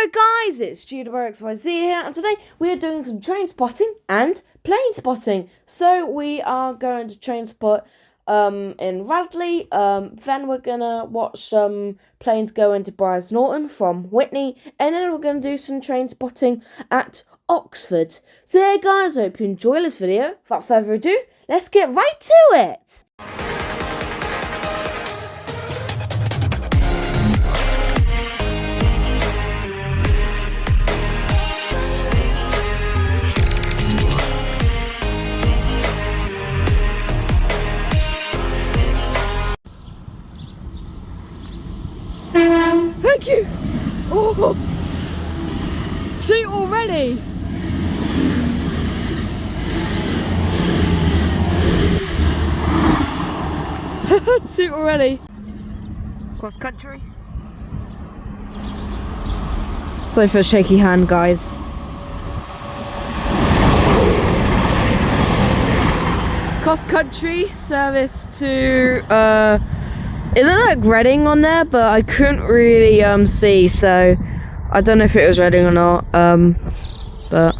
Hello guys, it's GWR-XYZ here, and today we are doing some train spotting and plane spotting. So we are going to train spot in Radley, then we're gonna watch some planes go into Brize Norton from Whitney, and then we're gonna do some train spotting at Oxford. So yeah guys, I hope you enjoy this video. Without further ado, let's get right to it! Thank you! Oh! Two already! Two already! Cross country. Sorry for a shaky hand, guys. Cross country service to it looked like Reading on there, but I couldn't really see, so I don't know if it was Reading or not, but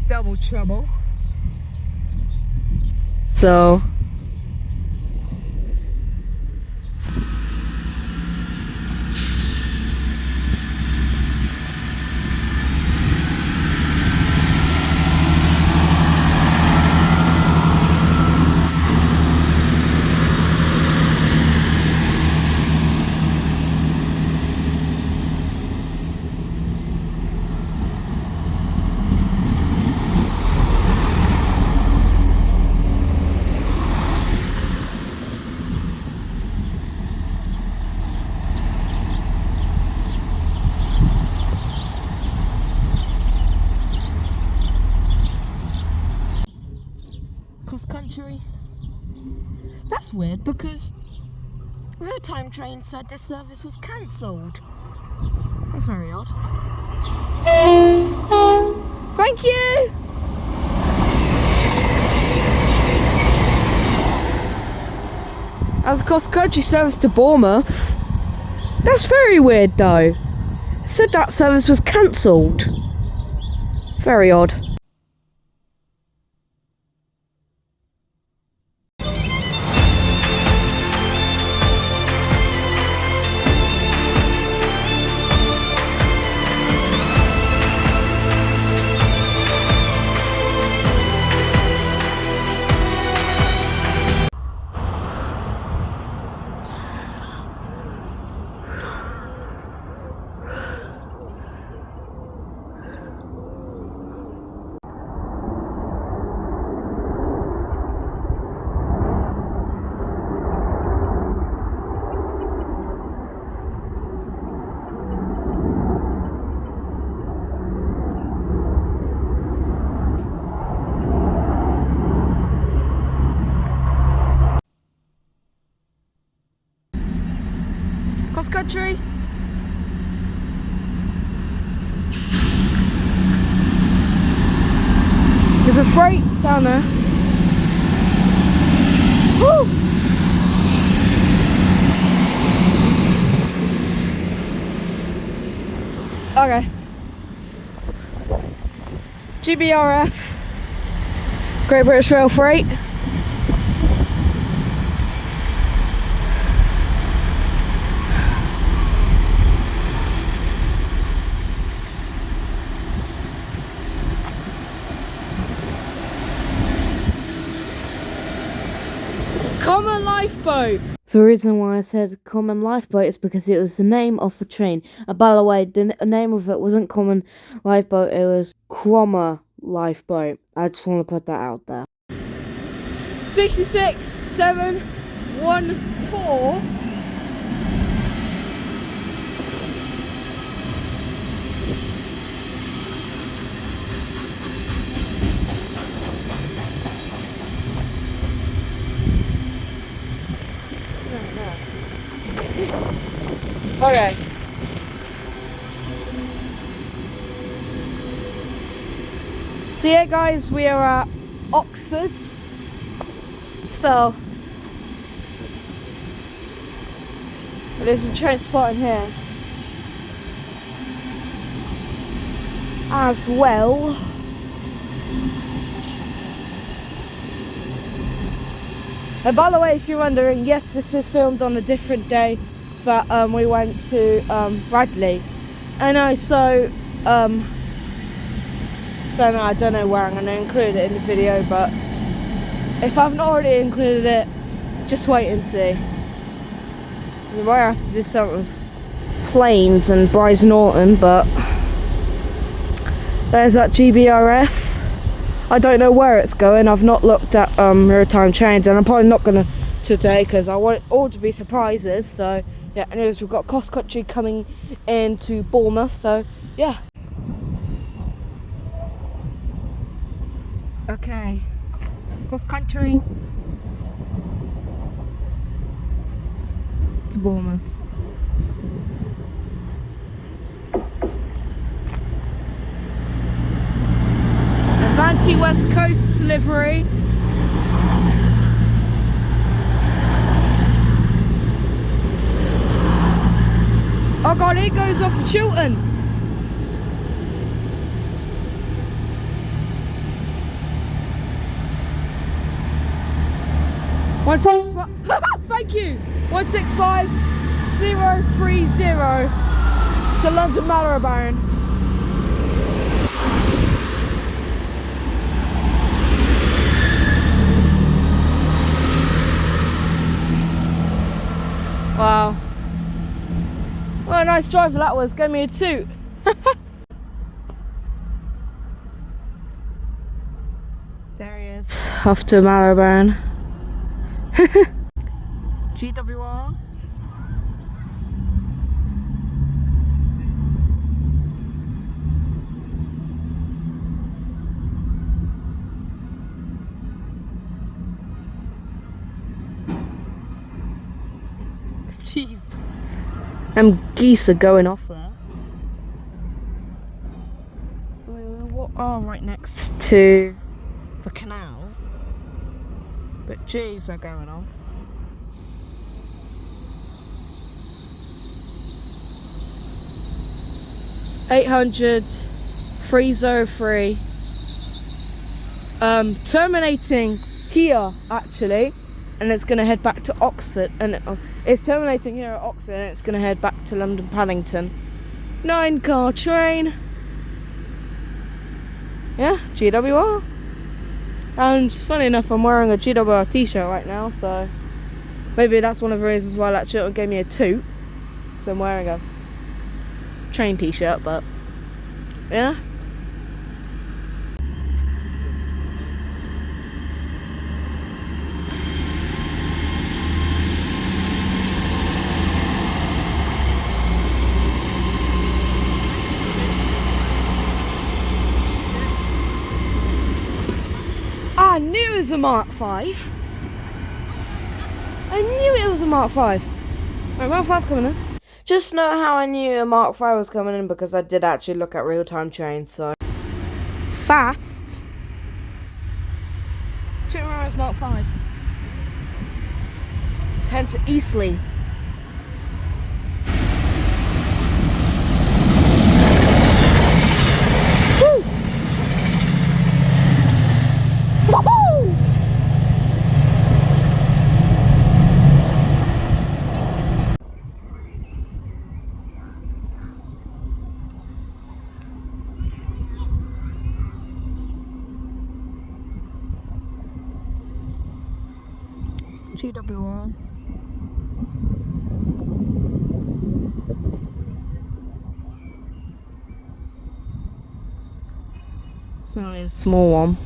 double trouble. So cross country. That's weird because real-time train said this service was cancelled. That's very odd. Thank you! As a cross-country service to Bournemouth. That's very weird though. It said that service was cancelled. Very odd. cross country. There's a freight down there. Woo! Okay. GWR-F, Great British Rail Freight. Common lifeboat. The reason why I said common lifeboat is because it was the name of the train. By the way, the name of it wasn't common lifeboat, it was Cromer lifeboat. I just want to put that out there. 66714. Okay. So yeah guys, we are at Oxford. So there's a train spot in here as well. And by the way, if you're wondering, yes, this is filmed on a different day that we went to Radley. I know, so no, I don't know where I'm going to include it in the video, but if I've not already included it, just wait and see. We might have to do something with planes and brize Norton, but there's that GWR-F. I don't know where it's going. I've not looked at real-time trains, and I'm probably not going to today because I want it all to be surprises. So yeah, anyways, we've got cross country coming into Bournemouth, so yeah. Okay, cross country to Bournemouth. Avanti West Coast livery. Oh god, it goes off of Chiltern. Thank you. 165030 to London Marylebone. Wow. What a nice driver that was. Gave me a toot. There he is. Off to Marylebone. GWR. Jeez. Them geese are going off there. We are right next to the canal, but geez, they're going off. (800) 303. Terminating here actually, and it's going to head back to Oxford, and it's terminating here at Oxford, and it's going to head back to London Paddington. 9-car train. Yeah, GWR. And funny enough, I'm wearing a GWR t-shirt right now, so maybe that's one of the reasons why that shirt gave me a toot. So I'm wearing a train t-shirt, but yeah. I knew it was a Mark 5. I knew it was a Mark 5. Right, Mark 5 coming in. Just know how I knew a Mark 5 was coming in, because I did actually look at real-time trains, so. Fast. Tomorrow is Mark 5. It's heading to Eastleigh. GWR. It's only a small one.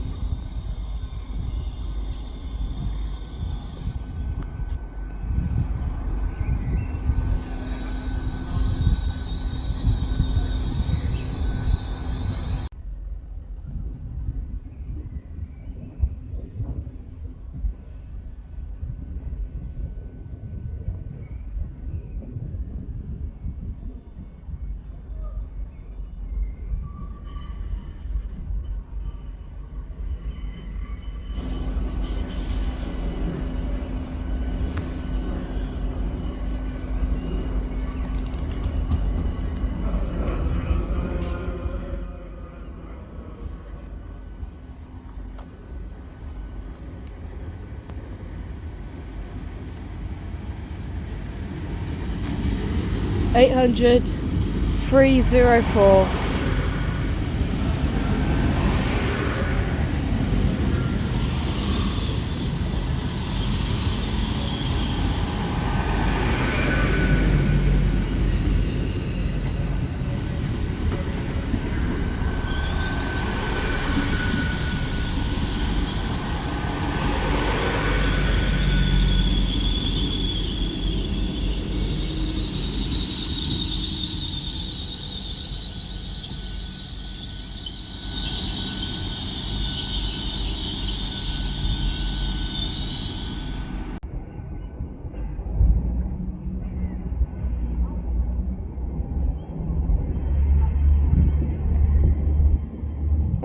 $800 304.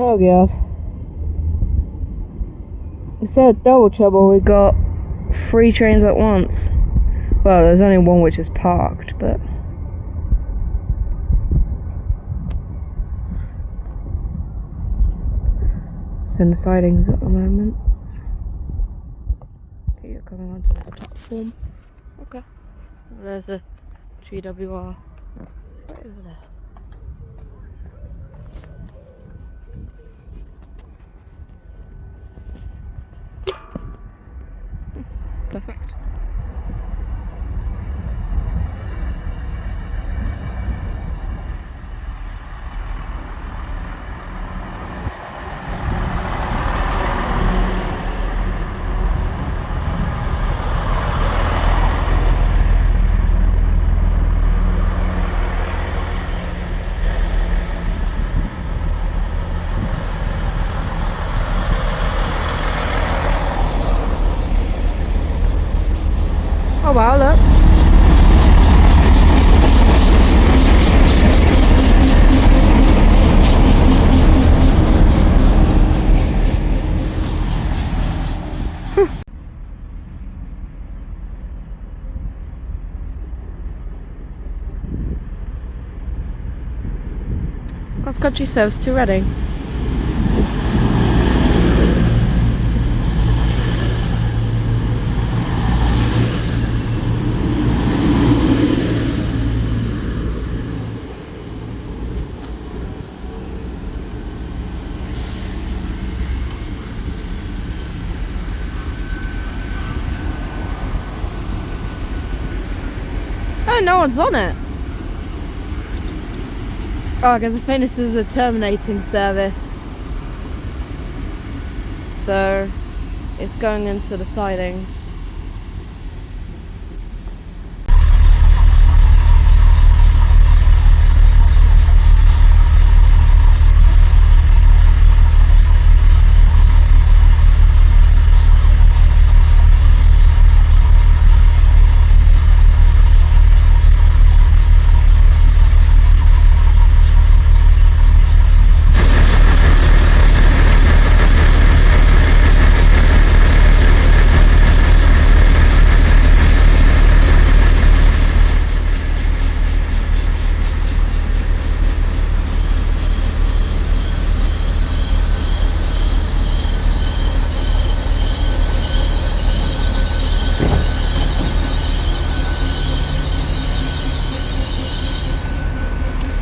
Oh god. Instead of double trouble, we got 3 trains at once. Well, there's only one which is parked, but... it's in the sidings at the moment. Okay, you're coming onto this platform. Okay. There's a GWR right over there. Perfect. Oh wow, look. Cross country service to Reading. Oh, no one's on it. Oh, because I think this is a terminating service. So, it's going into the sidings.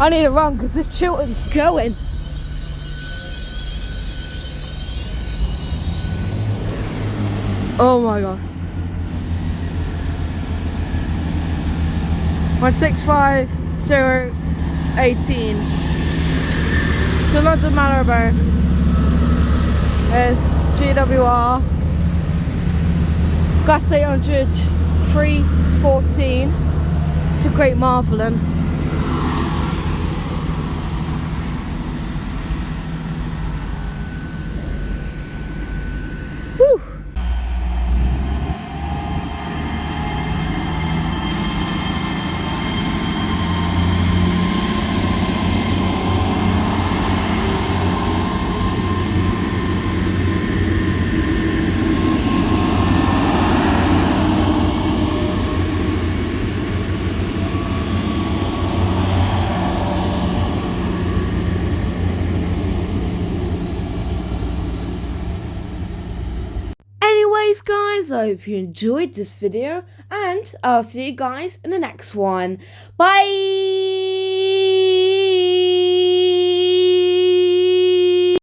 I need to run because this Chilton's going. Oh my god. 165018. So London Marylebone is GWR Gas 800 314 to Great Marvelin. Whew. Anyways guys, I hope you enjoyed this video and I'll see you guys in the next one. Bye!